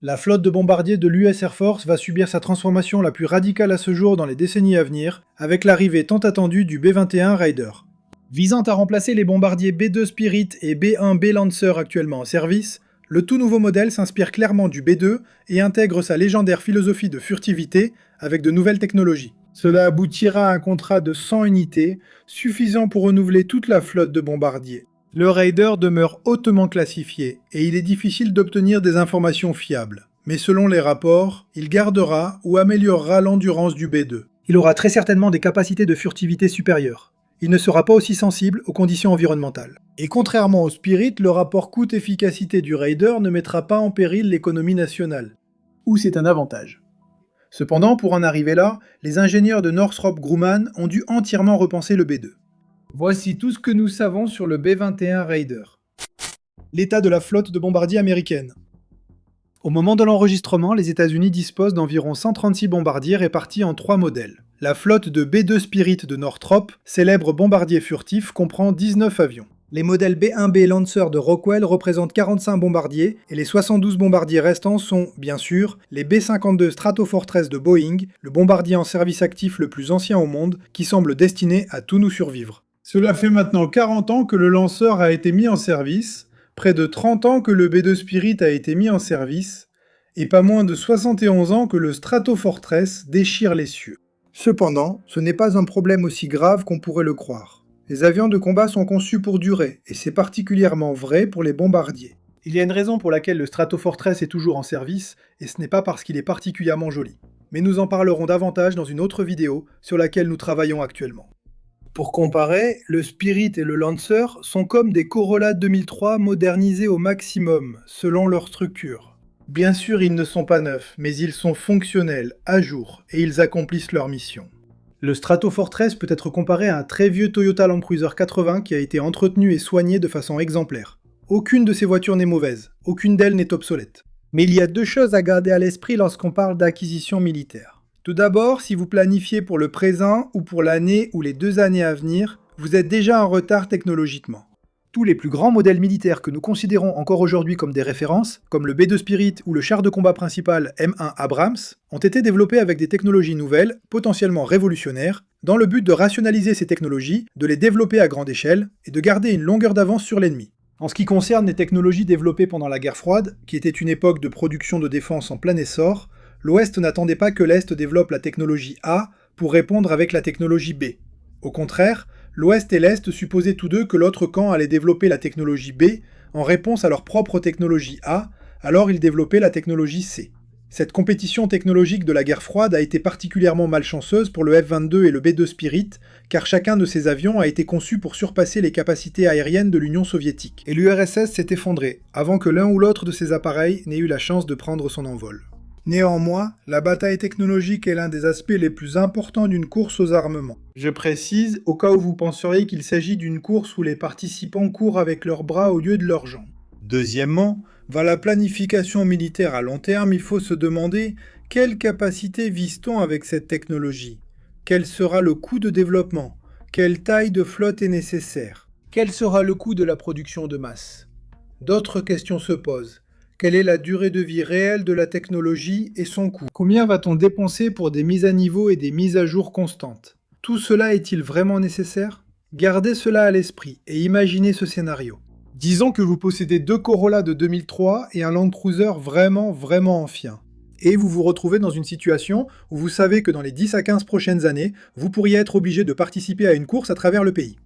La flotte de bombardiers de l'US Air Force va subir sa transformation la plus radicale à ce jour dans les décennies à venir, avec l'arrivée tant attendue du B-21 Raider. Visant à remplacer les bombardiers B-2 Spirit et B-1B Lancer actuellement en service, le tout nouveau modèle s'inspire clairement du B-2 et intègre sa légendaire philosophie de furtivité avec de nouvelles technologies. Cela aboutira à un contrat de 100 unités, suffisant pour renouveler toute la flotte de bombardiers. Le Raider demeure hautement classifié et il est difficile d'obtenir des informations fiables. Mais selon les rapports, il gardera ou améliorera l'endurance du B-2. Il aura très certainement des capacités de furtivité supérieures. Il ne sera pas aussi sensible aux conditions environnementales. Et contrairement au Spirit, le rapport coût-efficacité du Raider ne mettra pas en péril l'économie nationale. Ou c'est un avantage. Cependant, pour en arriver là, les ingénieurs de Northrop Grumman ont dû entièrement repenser le B-2. Voici tout ce que nous savons sur le B-21 Raider. L'état de la flotte de bombardiers américaine. Au moment de l'enregistrement, les États-Unis disposent d'environ 136 bombardiers répartis en 3 modèles. La flotte de B-2 Spirit de Northrop, célèbre bombardier furtif, comprend 19 avions. Les modèles B-1B Lancer de Rockwell représentent 45 bombardiers, et les 72 bombardiers restants sont, bien sûr, les B-52 Stratofortress de Boeing, le bombardier en service actif le plus ancien au monde, qui semble destiné à tout nous survivre. Cela fait maintenant 40 ans que le lanceur a été mis en service, près de 30 ans que le B-2 Spirit a été mis en service, et pas moins de 71 ans que le Stratofortress déchire les cieux. Cependant, ce n'est pas un problème aussi grave qu'on pourrait le croire. Les avions de combat sont conçus pour durer, et c'est particulièrement vrai pour les bombardiers. Il y a une raison pour laquelle le Stratofortress est toujours en service, et ce n'est pas parce qu'il est particulièrement joli. Mais nous en parlerons davantage dans une autre vidéo sur laquelle nous travaillons actuellement. Pour comparer, le Spirit et le Lancer sont comme des Corolla 2003 modernisés au maximum, selon leur structure. Bien sûr, ils ne sont pas neufs, mais ils sont fonctionnels, à jour, et ils accomplissent leur mission. Le Stratofortress peut être comparé à un très vieux Toyota Land Cruiser 80 qui a été entretenu et soigné de façon exemplaire. Aucune de ces voitures n'est mauvaise, aucune d'elles n'est obsolète. Mais il y a 2 choses à garder à l'esprit lorsqu'on parle d'acquisition militaire. Tout d'abord, si vous planifiez pour le présent ou pour l'année ou les 2 années à venir, vous êtes déjà en retard technologiquement. Tous les plus grands modèles militaires que nous considérons encore aujourd'hui comme des références, comme le B-2 Spirit ou le char de combat principal M1 Abrams, ont été développés avec des technologies nouvelles, potentiellement révolutionnaires, dans le but de rationaliser ces technologies, de les développer à grande échelle et de garder une longueur d'avance sur l'ennemi. En ce qui concerne les technologies développées pendant la guerre froide, qui était une époque de production de défense en plein essor, l'Ouest n'attendait pas que l'Est développe la technologie A pour répondre avec la technologie B. Au contraire, l'Ouest et l'Est supposaient tous deux que l'autre camp allait développer la technologie B en réponse à leur propre technologie A, alors ils développaient la technologie C. Cette compétition technologique de la guerre froide a été particulièrement malchanceuse pour le F-22 et le B-2 Spirit, car chacun de ces avions a été conçu pour surpasser les capacités aériennes de l'Union soviétique. Et l'URSS s'est effondré, avant que l'un ou l'autre de ces appareils n'ait eu la chance de prendre son envol. Néanmoins, la bataille technologique est l'un des aspects les plus importants d'une course aux armements. Je précise, au cas où vous penseriez qu'il s'agit d'une course où les participants courent avec leurs bras au lieu de leurs jambes. Deuxièmement, vers la planification militaire à long terme, il faut se demander quelle capacité vise-t-on avec cette technologie? Quel sera le coût de développement? Quelle taille de flotte est nécessaire? Quel sera le coût de la production de masse? D'autres questions se posent. Quelle est la durée de vie réelle de la technologie et son coût? Combien va-t-on dépenser pour des mises à niveau et des mises à jour constantes? Tout cela est-il vraiment nécessaire? Gardez cela à l'esprit et imaginez ce scénario. Disons que vous possédez 2 Corolla de 2003 et un Land Cruiser vraiment ancien. Et vous vous retrouvez dans une situation où vous savez que dans les 10 à 15 prochaines années, vous pourriez être obligé de participer à une course à travers le pays.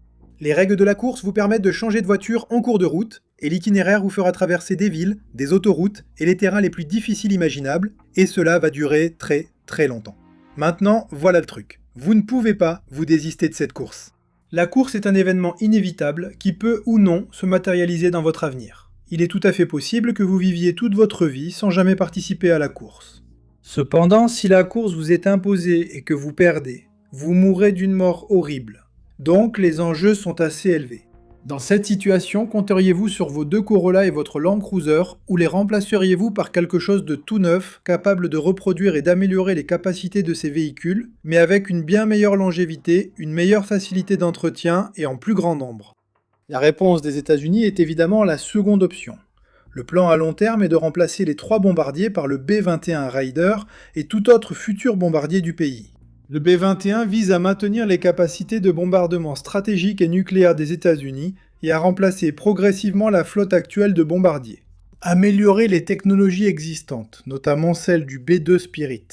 Les règles de la course vous permettent de changer de voiture en cours de route, et l'itinéraire vous fera traverser des villes, des autoroutes et les terrains les plus difficiles imaginables, et cela va durer très longtemps. Maintenant, voilà le truc. Vous ne pouvez pas vous désister de cette course. La course est un événement inévitable qui peut ou non se matérialiser dans votre avenir. Il est tout à fait possible que vous viviez toute votre vie sans jamais participer à la course. Cependant, si la course vous est imposée et que vous perdez, vous mourrez d'une mort horrible. Donc les enjeux sont assez élevés. Dans cette situation, compteriez-vous sur vos 2 Corolla et votre Land Cruiser, ou les remplaceriez-vous par quelque chose de tout neuf, capable de reproduire et d'améliorer les capacités de ces véhicules, mais avec une bien meilleure longévité, une meilleure facilité d'entretien et en plus grand nombre? La réponse des États-Unis est évidemment la seconde option. Le plan à long terme est de remplacer les 3 bombardiers par le B-21 Raider et tout autre futur bombardier du pays. Le B-21 vise à maintenir les capacités de bombardement stratégique et nucléaire des États-Unis et à remplacer progressivement la flotte actuelle de bombardiers. Améliorer les technologies existantes, notamment celles du B-2 Spirit,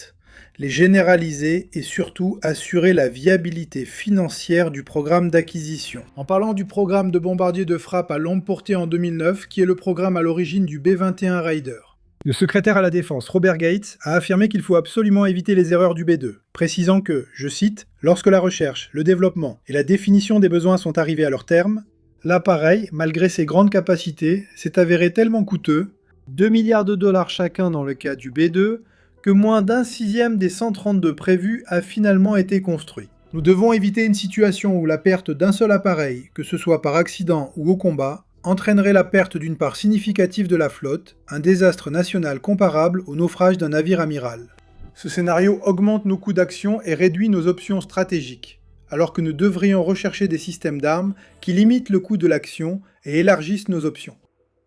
les généraliser et surtout assurer la viabilité financière du programme d'acquisition. En parlant du programme de bombardier de frappe à longue portée en 2009, qui est le programme à l'origine du B-21 Raider. Le secrétaire à la Défense, Robert Gates, a affirmé qu'il faut absolument éviter les erreurs du B-2, précisant que, je cite, « Lorsque la recherche, le développement et la définition des besoins sont arrivés à leur terme, l'appareil, malgré ses grandes capacités, s'est avéré tellement coûteux, 2 milliards de dollars chacun dans le cas du B-2, que moins d'un sixième des 132 prévus a finalement été construit. Nous devons éviter une situation où la perte d'un seul appareil, que ce soit par accident ou au combat, entraînerait la perte d'une part significative de la flotte, un désastre national comparable au naufrage d'un navire amiral. Ce scénario augmente nos coûts d'action et réduit nos options stratégiques, alors que nous devrions rechercher des systèmes d'armes qui limitent le coût de l'action et élargissent nos options. »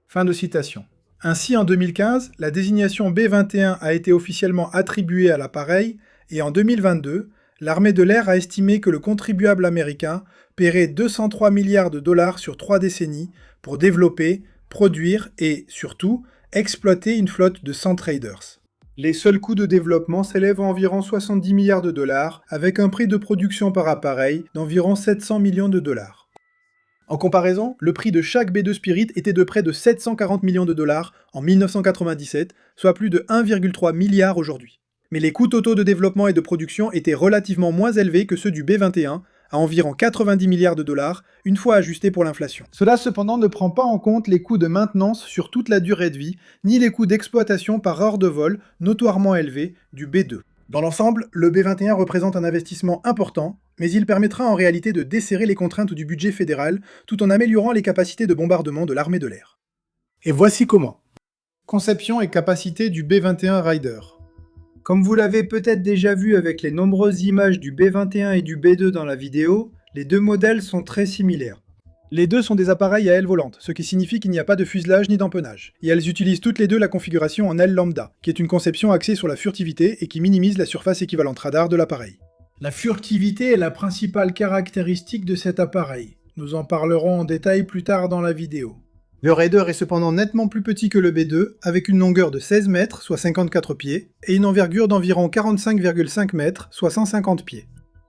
Fin de citation. Ainsi, en 2015, la désignation B-21 a été officiellement attribuée à l'appareil, et en 2022, l'armée de l'air a estimé que le contribuable américain paierait 203 milliards de dollars sur 3 décennies pour développer, produire et, surtout, exploiter une flotte de 100 traders. Les seuls coûts de développement s'élèvent à environ 70 milliards de dollars, avec un prix de production par appareil d'environ 700 millions de dollars. En comparaison, le prix de chaque B-2 Spirit était de près de 740 millions de dollars en 1997, soit plus de 1,3 milliard aujourd'hui. Mais les coûts totaux de développement et de production étaient relativement moins élevés que ceux du B-21, à environ 90 milliards de dollars, une fois ajustés pour l'inflation. Cela cependant ne prend pas en compte les coûts de maintenance sur toute la durée de vie, ni les coûts d'exploitation par heure de vol, notoirement élevés, du B-2. Dans l'ensemble, le B-21 représente un investissement important, mais il permettra en réalité de desserrer les contraintes du budget fédéral tout en améliorant les capacités de bombardement de l'armée de l'air. Et voici comment. Conception et capacité du B-21 Raider. Comme vous l'avez peut-être déjà vu avec les nombreuses images du B-21 et du B-2 dans la vidéo, les deux modèles sont très similaires. Les deux sont des appareils à ailes volantes, ce qui signifie qu'il n'y a pas de fuselage ni d'empennage. Et elles utilisent toutes les deux la configuration en aile lambda, qui est une conception axée sur la furtivité et qui minimise la surface équivalente radar de l'appareil. La furtivité est la principale caractéristique de cet appareil. Nous en parlerons en détail plus tard dans la vidéo. Le Raider est cependant nettement plus petit que le B-2, avec une longueur de 16 mètres, soit 54 pieds, et une envergure d'environ 45,5 mètres, soit 150 pieds.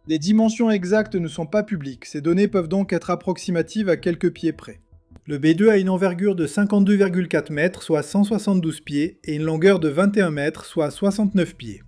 Les dimensions exactes ne sont pas publiques, ces données peuvent donc être approximatives à quelques pieds près. Le B-2 a une envergure de 52,4 mètres, soit 172 pieds, et une longueur de 21 mètres, soit 69 pieds.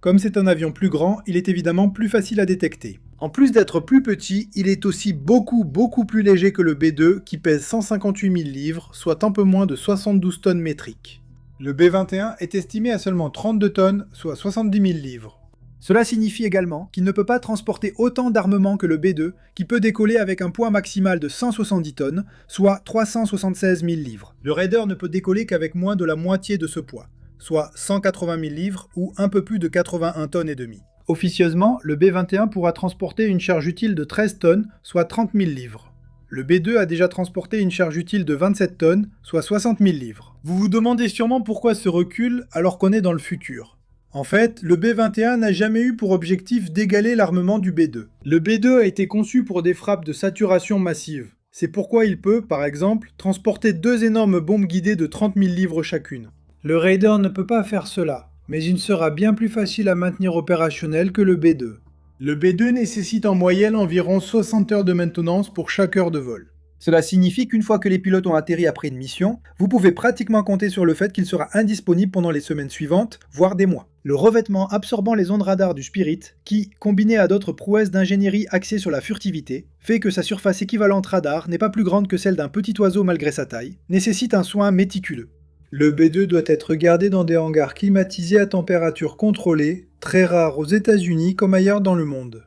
Comme c'est un avion plus grand, il est évidemment plus facile à détecter. En plus d'être plus petit, il est aussi beaucoup plus léger que le B-2 qui pèse 158 000 livres, soit un peu moins de 72 tonnes métriques. Le B-21 est estimé à seulement 32 tonnes, soit 70 000 livres. Cela signifie également qu'il ne peut pas transporter autant d'armement que le B-2, qui peut décoller avec un poids maximal de 170 tonnes, soit 376 000 livres. Le Raider ne peut décoller qu'avec moins de la moitié de ce poids, soit 180 000 livres ou un peu plus de 81 tonnes et demie. Officieusement, le B-21 pourra transporter une charge utile de 13 tonnes, soit 30 000 livres. Le B-2 a déjà transporté une charge utile de 27 tonnes, soit 60 000 livres. Vous vous demandez sûrement pourquoi ce recul alors qu'on est dans le futur. En fait, le B-21 n'a jamais eu pour objectif d'égaler l'armement du B-2. Le B-2 a été conçu pour des frappes de saturation massive. C'est pourquoi il peut, par exemple, transporter 2 énormes bombes guidées de 30 000 livres chacune. Le Raider ne peut pas faire cela, mais il sera bien plus facile à maintenir opérationnel que le B-2. Le B-2 nécessite en moyenne environ 60 heures de maintenance pour chaque heure de vol. Cela signifie qu'une fois que les pilotes ont atterri après une mission, vous pouvez pratiquement compter sur le fait qu'il sera indisponible pendant les semaines suivantes, voire des mois. Le revêtement absorbant les ondes radar du Spirit, qui, combiné à d'autres prouesses d'ingénierie axées sur la furtivité, fait que sa surface équivalente radar n'est pas plus grande que celle d'un petit oiseau malgré sa taille, nécessite un soin méticuleux. Le B-2 doit être gardé dans des hangars climatisés à température contrôlée, très rares aux États-Unis comme ailleurs dans le monde.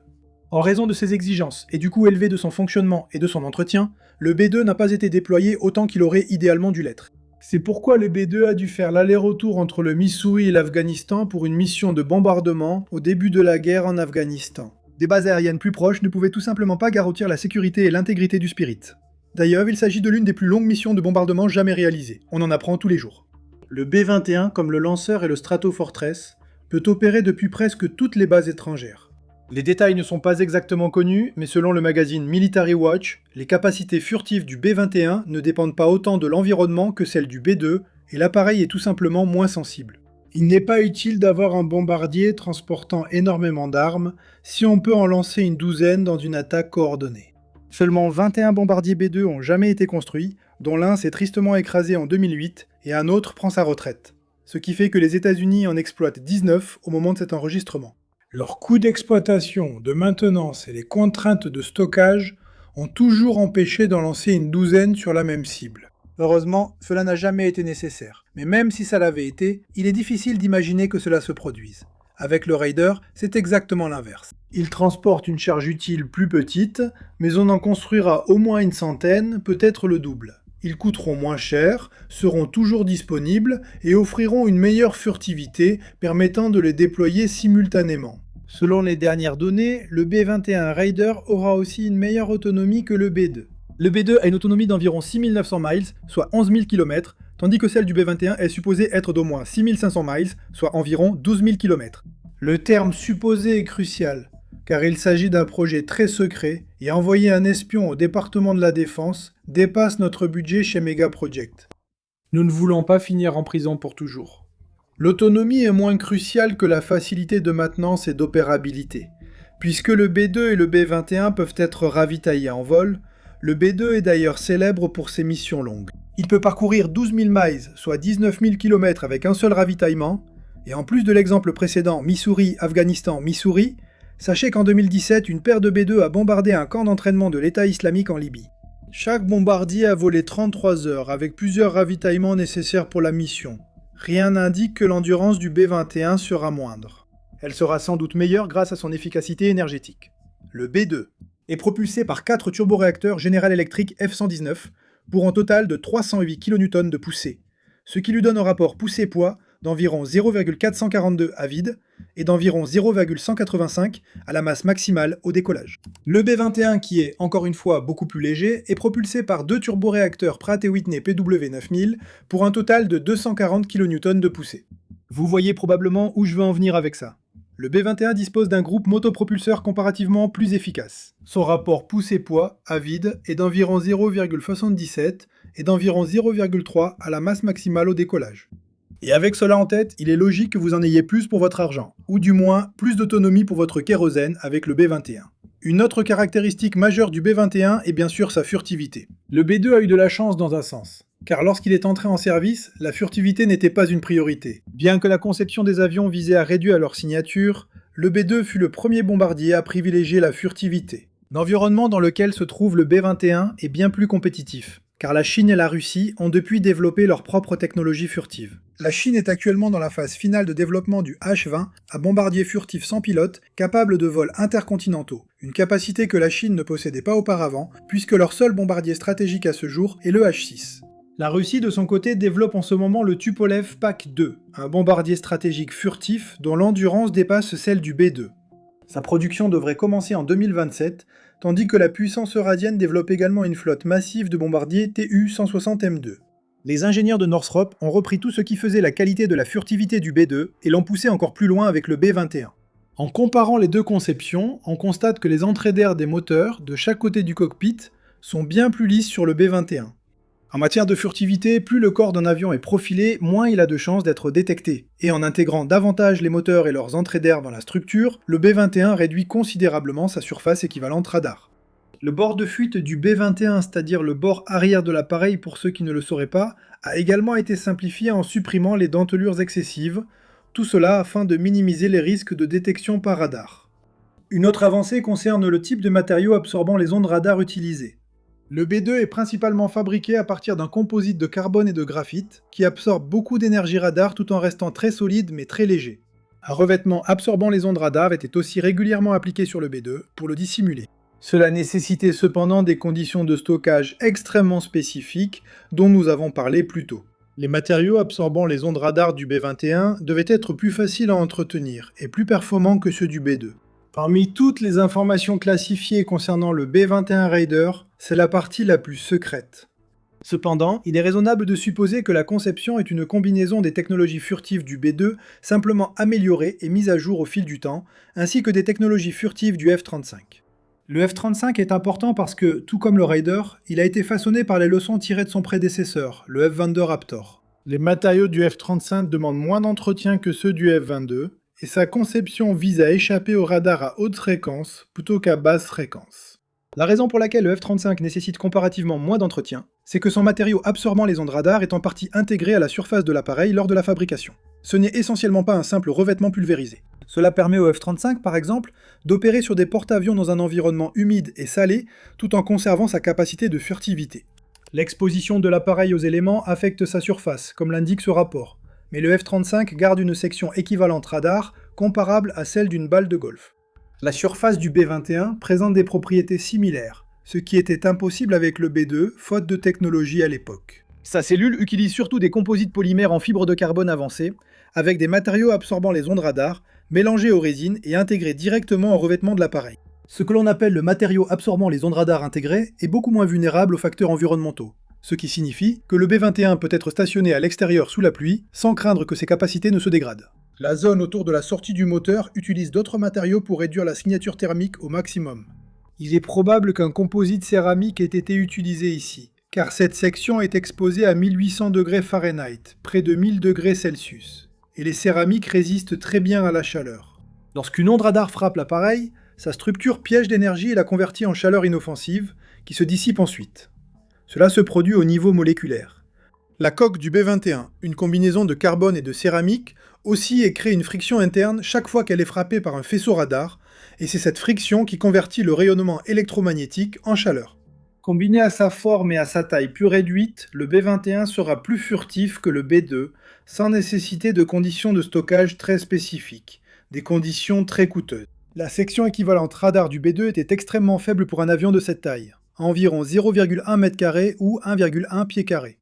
En raison de ces exigences et du coût élevé de son fonctionnement et de son entretien, le B-2 n'a pas été déployé autant qu'il aurait idéalement dû l'être. C'est pourquoi le B-2 a dû faire l'aller-retour entre le Missouri et l'Afghanistan pour une mission de bombardement au début de la guerre en Afghanistan. Des bases aériennes plus proches ne pouvaient tout simplement pas garantir la sécurité et l'intégrité du Spirit. D'ailleurs, il s'agit de l'une des plus longues missions de bombardement jamais réalisées. On en apprend tous les jours. Le B-21, comme le lanceur et le Stratofortress, peut opérer depuis presque toutes les bases étrangères. Les détails ne sont pas exactement connus, mais selon le magazine Military Watch, les capacités furtives du B-21 ne dépendent pas autant de l'environnement que celles du B-2, et l'appareil est tout simplement moins sensible. Il n'est pas utile d'avoir un bombardier transportant énormément d'armes si on peut en lancer une douzaine dans une attaque coordonnée. Seulement 21 bombardiers B-2 ont jamais été construits, dont l'un s'est tristement écrasé en 2008 et un autre prend sa retraite. Ce qui fait que les États-Unis en exploitent 19 au moment de cet enregistrement. Leurs coûts d'exploitation, de maintenance et les contraintes de stockage ont toujours empêché d'en lancer une douzaine sur la même cible. Heureusement, cela n'a jamais été nécessaire. Mais même si ça l'avait été, il est difficile d'imaginer que cela se produise. Avec le Raider, c'est exactement l'inverse. Il transporte une charge utile plus petite, mais on en construira au moins une centaine, peut-être le double. Ils coûteront moins cher, seront toujours disponibles et offriront une meilleure furtivité, permettant de les déployer simultanément. Selon les dernières données, le B-21 Raider aura aussi une meilleure autonomie que le B-2. Le B-2 a une autonomie d'environ 6900 miles, soit 11 000 km, tandis que celle du B-21 est supposée être d'au moins 6500 miles, soit environ 12 000 km. Le terme supposé est crucial, car il s'agit d'un projet très secret, et envoyer un espion au département de la Défense dépasse notre budget chez Megaproject. Nous ne voulons pas finir en prison pour toujours. L'autonomie est moins cruciale que la facilité de maintenance et d'opérabilité. Puisque le B-2 et le B-21 peuvent être ravitaillés en vol, le B-2 est d'ailleurs célèbre pour ses missions longues. Il peut parcourir 12 000 miles, soit 19 000 km avec un seul ravitaillement, et en plus de l'exemple précédent Missouri, Afghanistan, Missouri, sachez qu'en 2017, une paire de B-2 a bombardé un camp d'entraînement de l'État islamique en Libye. Chaque bombardier a volé 33 heures, avec plusieurs ravitaillements nécessaires pour la mission. Rien n'indique que l'endurance du B-21 sera moindre. Elle sera sans doute meilleure grâce à son efficacité énergétique. Le B-2 est propulsé par 4 turboréacteurs General Electric F-119, pour un total de 308 kN de poussée, ce qui lui donne un rapport poussée-poids d'environ 0,442 à vide et d'environ 0,185 à la masse maximale au décollage. Le B-21, qui est, encore une fois, beaucoup plus léger, est propulsé par 2 turboréacteurs Pratt & Whitney PW9000 pour un total de 240 kN de poussée. Vous voyez probablement où je veux en venir avec ça. Le B-21 dispose d'un groupe motopropulseur comparativement plus efficace. Son rapport poussée-poids à vide est d'environ 0,77 et d'environ 0,3 à la masse maximale au décollage. Et avec cela en tête, il est logique que vous en ayez plus pour votre argent, ou du moins plus d'autonomie pour votre kérosène avec le B-21. Une autre caractéristique majeure du B-21 est bien sûr sa furtivité. Le B-2 a eu de la chance dans un sens, car lorsqu'il est entré en service, la furtivité n'était pas une priorité. Bien que la conception des avions visait à réduire leur signature, le B-2 fut le premier bombardier à privilégier la furtivité. L'environnement dans lequel se trouve le B-21 est bien plus compétitif, car la Chine et la Russie ont depuis développé leur propre technologie furtive. La Chine est actuellement dans la phase finale de développement du H-20, un bombardier furtif sans pilote, capable de vols intercontinentaux, une capacité que la Chine ne possédait pas auparavant, puisque leur seul bombardier stratégique à ce jour est le H-6. La Russie, de son côté, développe en ce moment le Tupolev PAK-2, un bombardier stratégique furtif dont l'endurance dépasse celle du B-2. Sa production devrait commencer en 2027, tandis que la puissance eurasienne développe également une flotte massive de bombardiers Tu-160M2. Les ingénieurs de Northrop ont repris tout ce qui faisait la qualité de la furtivité du B-2 et l'ont poussé encore plus loin avec le B-21. En comparant les deux conceptions, on constate que les entrées d'air des moteurs, de chaque côté du cockpit, sont bien plus lisses sur le B-21. En matière de furtivité, plus le corps d'un avion est profilé, moins il a de chances d'être détecté. Et en intégrant davantage les moteurs et leurs entrées d'air dans la structure, le B-21 réduit considérablement sa surface équivalente radar. Le bord de fuite du B-21, c'est-à-dire le bord arrière de l'appareil pour ceux qui ne le sauraient pas, a également été simplifié en supprimant les dentelures excessives, tout cela afin de minimiser les risques de détection par radar. Une autre avancée concerne le type de matériaux absorbant les ondes radar utilisées. Le B-2 est principalement fabriqué à partir d'un composite de carbone et de graphite, qui absorbe beaucoup d'énergie radar tout en restant très solide mais très léger. Un revêtement absorbant les ondes radar était aussi régulièrement appliqué sur le B-2 pour le dissimuler. Cela nécessitait cependant des conditions de stockage extrêmement spécifiques dont nous avons parlé plus tôt. Les matériaux absorbant les ondes radar du B-21 devaient être plus faciles à entretenir et plus performants que ceux du B-2. Parmi toutes les informations classifiées concernant le B-21 Raider, c'est la partie la plus secrète. Cependant, il est raisonnable de supposer que la conception est une combinaison des technologies furtives du B-2 simplement améliorées et mises à jour au fil du temps, ainsi que des technologies furtives du F-35. Le F-35 est important parce que, tout comme le Raider, il a été façonné par les leçons tirées de son prédécesseur, le F-22 Raptor. Les matériaux du F-35 demandent moins d'entretien que ceux du F-22, et sa conception vise à échapper au radar à haute fréquence plutôt qu'à basse fréquence. La raison pour laquelle le F-35 nécessite comparativement moins d'entretien, c'est que son matériau absorbant les ondes radar est en partie intégré à la surface de l'appareil lors de la fabrication. Ce n'est essentiellement pas un simple revêtement pulvérisé. Cela permet au F-35, par exemple, d'opérer sur des porte-avions dans un environnement humide et salé, tout en conservant sa capacité de furtivité. L'exposition de l'appareil aux éléments affecte sa surface, comme l'indique ce rapport, mais le F-35 garde une section équivalente radar, comparable à celle d'une balle de golf. La surface du B-21 présente des propriétés similaires, ce qui était impossible avec le B-2, faute de technologie à l'époque. Sa cellule utilise surtout des composites polymères en fibre de carbone avancés, avec des matériaux absorbant les ondes radar, mélangés aux résines et intégrés directement au revêtement de l'appareil. Ce que l'on appelle le matériau absorbant les ondes radar intégrées est beaucoup moins vulnérable aux facteurs environnementaux, ce qui signifie que le B-21 peut être stationné à l'extérieur sous la pluie, sans craindre que ses capacités ne se dégradent. La zone autour de la sortie du moteur utilise d'autres matériaux pour réduire la signature thermique au maximum. Il est probable qu'un composite céramique ait été utilisé ici, car cette section est exposée à 1800 degrés Fahrenheit, près de 1000 degrés Celsius, et les céramiques résistent très bien à la chaleur. Lorsqu'une onde radar frappe l'appareil, sa structure piège d'énergie et la convertit en chaleur inoffensive, qui se dissipe ensuite. Cela se produit au niveau moléculaire. La coque du B-21, une combinaison de carbone et de céramique, oscille et crée une friction interne chaque fois qu'elle est frappée par un faisceau radar, et c'est cette friction qui convertit le rayonnement électromagnétique en chaleur. Combiné à sa forme et à sa taille plus réduite, le B-21 sera plus furtif que le B-2, sans nécessiter de conditions de stockage très spécifiques, des conditions très coûteuses. La section équivalente radar du B-2 était extrêmement faible pour un avion de cette taille, à environ 0,1 m² ou 1,1 pied carré.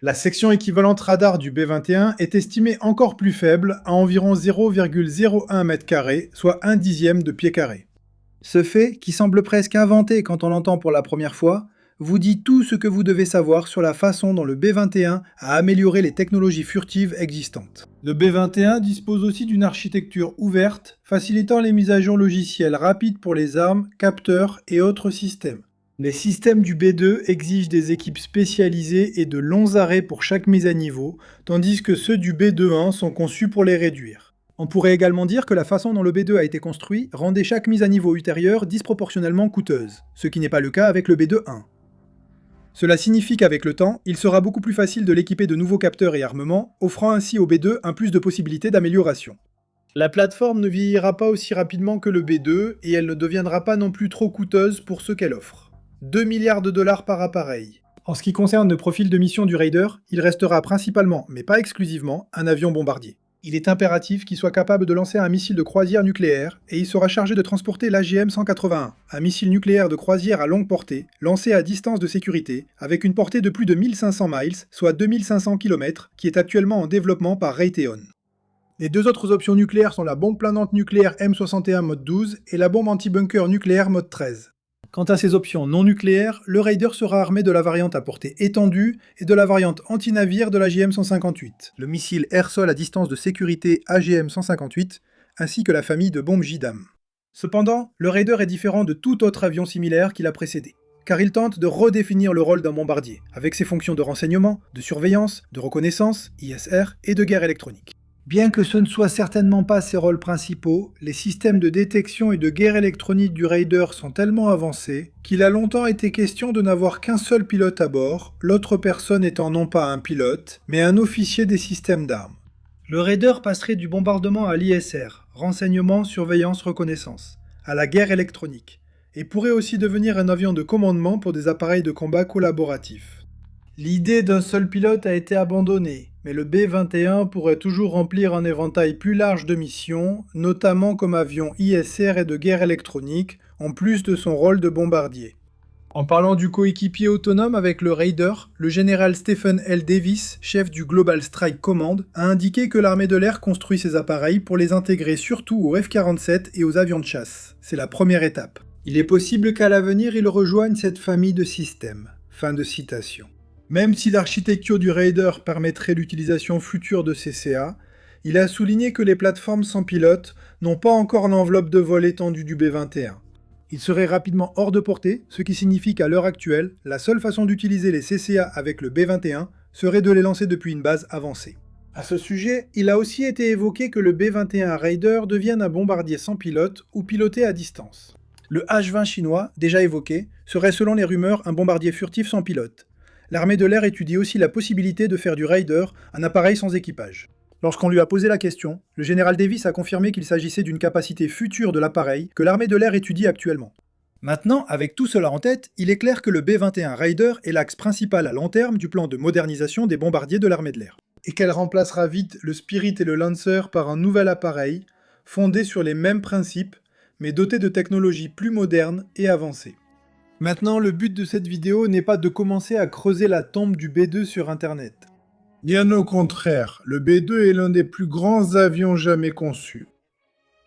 La section équivalente radar du B-21 est estimée encore plus faible, à environ 0,01 m², soit 1/10 de pied carré. Ce fait, qui semble presque inventé quand on l'entend pour la première fois, vous dit tout ce que vous devez savoir sur la façon dont le B-21 a amélioré les technologies furtives existantes. Le B-21 dispose aussi d'une architecture ouverte, facilitant les mises à jour logicielles rapides pour les armes, capteurs et autres systèmes. Les systèmes du B-2 exigent des équipes spécialisées et de longs arrêts pour chaque mise à niveau, tandis que ceux du B-21 sont conçus pour les réduire. On pourrait également dire que la façon dont le B-2 a été construit rendait chaque mise à niveau ultérieure disproportionnellement coûteuse, ce qui n'est pas le cas avec le B-2-1. Cela signifie qu'avec le temps, il sera beaucoup plus facile de l'équiper de nouveaux capteurs et armements, offrant ainsi au B-2 un plus de possibilités d'amélioration. La plateforme ne vieillira pas aussi rapidement que le B-2, et elle ne deviendra pas non plus trop coûteuse pour ce qu'elle offre. 2 milliards de dollars par appareil. En ce qui concerne le profil de mission du Raider, il restera principalement, mais pas exclusivement, un avion bombardier. Il est impératif qu'il soit capable de lancer un missile de croisière nucléaire, et il sera chargé de transporter l'AGM-181, un missile nucléaire de croisière à longue portée, lancé à distance de sécurité, avec une portée de plus de 1500 miles, soit 2500 km, qui est actuellement en développement par Raytheon. Les deux autres options nucléaires sont la bombe planante nucléaire M61 mode 12 et la bombe anti-bunker nucléaire mode 13. Quant à ces options non nucléaires, le Raider sera armé de la variante à portée étendue et de la variante anti-navire de l'AGM-158, le missile air-sol à distance de sécurité AGM-158, ainsi que la famille de bombes JDAM. Cependant, le Raider est différent de tout autre avion similaire qui l'a précédé, car il tente de redéfinir le rôle d'un bombardier, avec ses fonctions de renseignement, de surveillance, de reconnaissance, ISR et de guerre électronique. Bien que ce ne soit certainement pas ses rôles principaux, les systèmes de détection et de guerre électronique du Raider sont tellement avancés qu'il a longtemps été question de n'avoir qu'un seul pilote à bord, l'autre personne étant non pas un pilote, mais un officier des systèmes d'armes. Le Raider passerait du bombardement à l'ISR, renseignement, surveillance, reconnaissance, à la guerre électronique, et pourrait aussi devenir un avion de commandement pour des appareils de combat collaboratifs. L'idée d'un seul pilote a été abandonnée, mais le B-21 pourrait toujours remplir un éventail plus large de missions, notamment comme avion ISR et de guerre électronique, en plus de son rôle de bombardier. En parlant du coéquipier autonome avec le Raider, le général Stephen L. Davis, chef du Global Strike Command, a indiqué que l'armée de l'air construit ces appareils pour les intégrer surtout aux F-47 et aux avions de chasse. C'est la première étape. Il est possible qu'à l'avenir, ils rejoignent cette famille de systèmes. Fin de citation. Même si l'architecture du Raider permettrait l'utilisation future de CCA, il a souligné que les plateformes sans pilote n'ont pas encore l'enveloppe de vol étendue du B-21. Il serait rapidement hors de portée, ce qui signifie qu'à l'heure actuelle, la seule façon d'utiliser les CCA avec le B-21 serait de les lancer depuis une base avancée. À ce sujet, il a aussi été évoqué que le B-21 Raider devienne un bombardier sans pilote ou piloté à distance. Le H-20 chinois, déjà évoqué, serait selon les rumeurs un bombardier furtif sans pilote. L'armée de l'air étudie aussi la possibilité de faire du Raider un appareil sans équipage. Lorsqu'on lui a posé la question, le général Davis a confirmé qu'il s'agissait d'une capacité future de l'appareil que l'armée de l'air étudie actuellement. Maintenant, avec tout cela en tête, il est clair que le B-21 Raider est l'axe principal à long terme du plan de modernisation des bombardiers de l'armée de l'air. Et qu'elle remplacera vite le Spirit et le Lancer par un nouvel appareil, fondé sur les mêmes principes, mais doté de technologies plus modernes et avancées. Maintenant, le but de cette vidéo n'est pas de commencer à creuser la tombe du B-2 sur Internet. Bien au contraire, le B-2 est l'un des plus grands avions jamais conçus.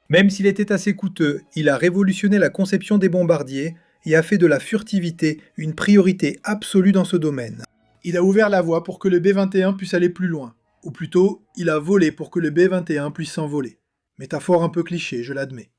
Même s'il était assez coûteux, il a révolutionné la conception des bombardiers et a fait de la furtivité une priorité absolue dans ce domaine. Il a ouvert la voie pour que le B-21 puisse aller plus loin. Ou plutôt, il a volé pour que le B-21 puisse s'envoler. Métaphore un peu cliché, je l'admets.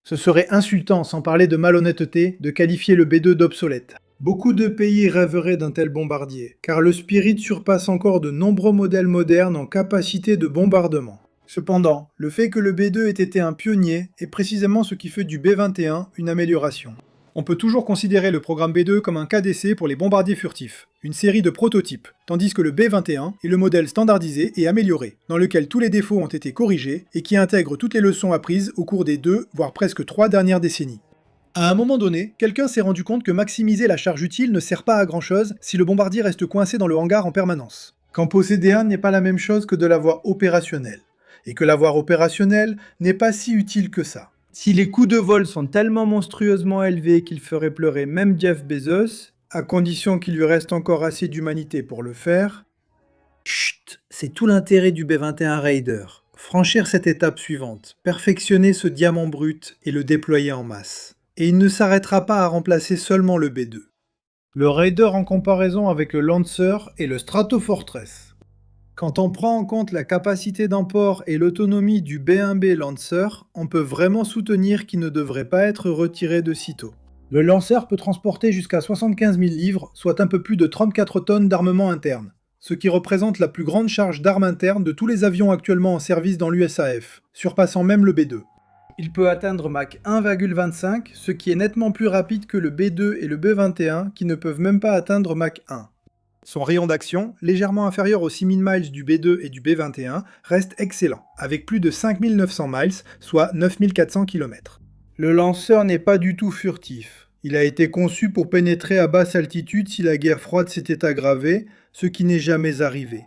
Ce serait insultant, sans parler de malhonnêteté, de qualifier le B-2 d'obsolète. Beaucoup de pays rêveraient d'un tel bombardier, car le Spirit surpasse encore de nombreux modèles modernes en capacité de bombardement. Cependant, le fait que le B-2 ait été un pionnier est précisément ce qui fait du B-21 une amélioration. On peut toujours considérer le programme B-2 comme un cas d'essai pour les bombardiers furtifs, une série de prototypes, tandis que le B-21 est le modèle standardisé et amélioré, dans lequel tous les défauts ont été corrigés et qui intègre toutes les leçons apprises au cours des 2, voire presque 3 dernières décennies. À un moment donné, quelqu'un s'est rendu compte que maximiser la charge utile ne sert pas à grand chose si le bombardier reste coincé dans le hangar en permanence. Qu'en posséder un n'est pas la même chose que de l'avoir opérationnel, et que l'avoir opérationnel n'est pas si utile que ça. Si les coûts de vol sont tellement monstrueusement élevés qu'ils feraient pleurer même Jeff Bezos, à condition qu'il lui reste encore assez d'humanité pour le faire, chut, c'est tout l'intérêt du B-21 Raider. Franchir cette étape suivante, perfectionner ce diamant brut et le déployer en masse. Et il ne s'arrêtera pas à remplacer seulement le B-2. Le Raider en comparaison avec le Lancer et le Stratofortress. Quand on prend en compte la capacité d'emport et l'autonomie du B-1B Lancer, on peut vraiment soutenir qu'il ne devrait pas être retiré de sitôt. Le Lancer peut transporter jusqu'à 75 000 livres, soit un peu plus de 34 tonnes d'armement interne, ce qui représente la plus grande charge d'armes internes de tous les avions actuellement en service dans l'USAF, surpassant même le B-2. Il peut atteindre Mach 1,25, ce qui est nettement plus rapide que le B-2 et le B-21 qui ne peuvent même pas atteindre Mach 1. Son rayon d'action, légèrement inférieur aux 6000 miles du B-2 et du B-21, reste excellent, avec plus de 5900 miles, soit 9400 km. Le lanceur n'est pas du tout furtif. Il a été conçu pour pénétrer à basse altitude si la guerre froide s'était aggravée, ce qui n'est jamais arrivé.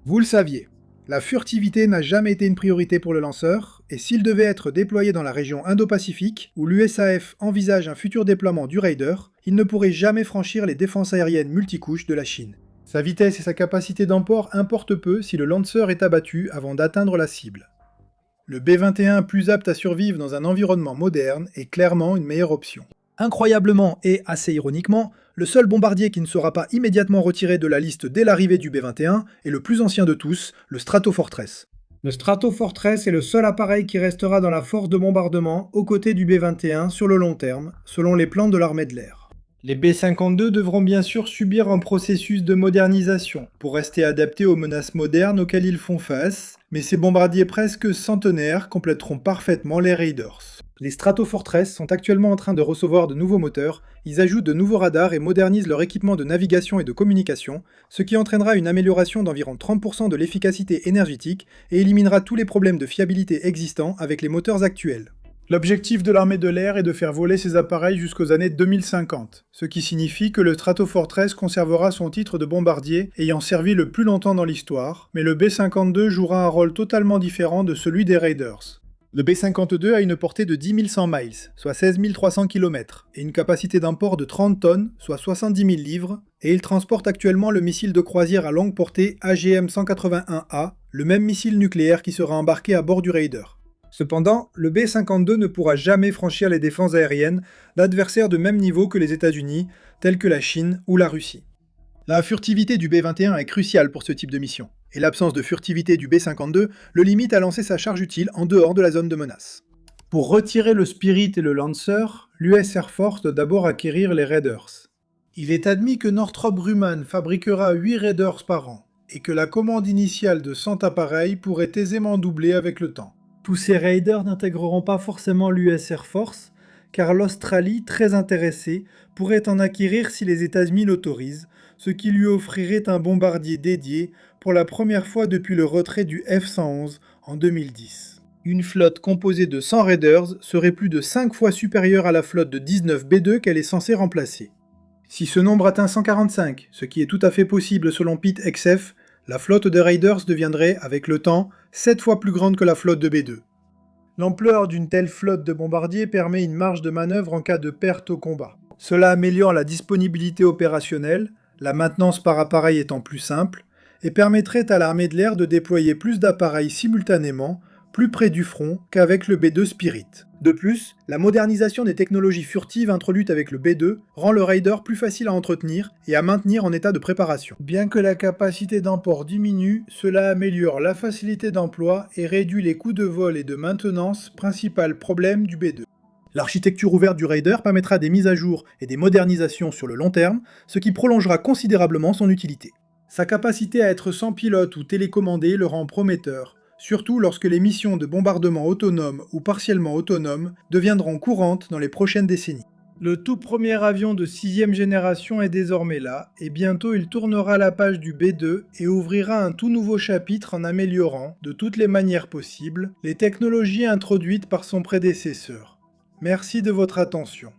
Vous le saviez. La furtivité n'a jamais été une priorité pour le lanceur, et s'il devait être déployé dans la région Indo-Pacifique, où l'USAF envisage un futur déploiement du Raider, il ne pourrait jamais franchir les défenses aériennes multicouches de la Chine. Sa vitesse et sa capacité d'emport importent peu si le Lancer est abattu avant d'atteindre la cible. Le B-21 plus apte à survivre dans un environnement moderne est clairement une meilleure option. Incroyablement et assez ironiquement, le seul bombardier qui ne sera pas immédiatement retiré de la liste dès l'arrivée du B-21 est le plus ancien de tous, le Stratofortress. Le Stratofortress est le seul appareil qui restera dans la force de bombardement aux côtés du B-21 sur le long terme, selon les plans de l'armée de l'air. Les B-52 devront bien sûr subir un processus de modernisation pour rester adaptés aux menaces modernes auxquelles ils font face, mais ces bombardiers presque centenaires compléteront parfaitement les Raiders. Les Stratofortress sont actuellement en train de recevoir de nouveaux moteurs, ils ajoutent de nouveaux radars et modernisent leur équipement de navigation et de communication, ce qui entraînera une amélioration d'environ 30% de l'efficacité énergétique et éliminera tous les problèmes de fiabilité existants avec les moteurs actuels. L'objectif de l'armée de l'air est de faire voler ces appareils jusqu'aux années 2050, ce qui signifie que le Stratofortress conservera son titre de bombardier ayant servi le plus longtemps dans l'histoire, mais le B-52 jouera un rôle totalement différent de celui des Raiders. Le B-52 a une portée de 10 100 miles, soit 16 300 km, et une capacité d'emport de 30 tonnes, soit 70 000 livres, et il transporte actuellement le missile de croisière à longue portée AGM-181A, le même missile nucléaire qui sera embarqué à bord du Raider. Cependant, le B-52 ne pourra jamais franchir les défenses aériennes d'adversaires de même niveau que les États-Unis, tels que la Chine ou la Russie. La furtivité du B-21 est cruciale pour ce type de mission, et l'absence de furtivité du B-52 le limite à lancer sa charge utile en dehors de la zone de menace. Pour retirer le Spirit et le Lancer, l'US Air Force doit d'abord acquérir les Raiders. Il est admis que Northrop Grumman fabriquera 8 Raiders par an, et que la commande initiale de 100 appareils pourrait aisément doubler avec le temps. Tous ces Raiders n'intégreront pas forcément l'US Air Force, car l'Australie, très intéressée, pourrait en acquérir si les États-Unis l'autorisent, ce qui lui offrirait un bombardier dédié pour la première fois depuis le retrait du F-111 en 2010. Une flotte composée de 100 Raiders serait plus de 5 fois supérieure à la flotte de 19 B-2 qu'elle est censée remplacer. Si ce nombre atteint 145, ce qui est tout à fait possible selon Pete Hegseth, la flotte de Raiders deviendrait, avec le temps, 7 fois plus grande que la flotte de B-2. L'ampleur d'une telle flotte de bombardiers permet une marge de manœuvre en cas de perte au combat. Cela améliore la disponibilité opérationnelle, la maintenance par appareil étant plus simple, et permettrait à l'armée de l'air de déployer plus d'appareils simultanément, plus près du front qu'avec le B-2 Spirit. De plus, la modernisation des technologies furtives introduites avec le B-2 rend le Raider plus facile à entretenir et à maintenir en état de préparation. Bien que la capacité d'emport diminue, cela améliore la facilité d'emploi et réduit les coûts de vol et de maintenance, principal problème du B-2. L'architecture ouverte du Raider permettra des mises à jour et des modernisations sur le long terme, ce qui prolongera considérablement son utilité. Sa capacité à être sans pilote ou télécommandé le rend prometteur, surtout lorsque les missions de bombardement autonomes ou partiellement autonomes deviendront courantes dans les prochaines décennies. Le tout premier avion de 6e génération est désormais là, et bientôt il tournera la page du B-2 et ouvrira un tout nouveau chapitre en améliorant, de toutes les manières possibles, les technologies introduites par son prédécesseur. Merci de votre attention.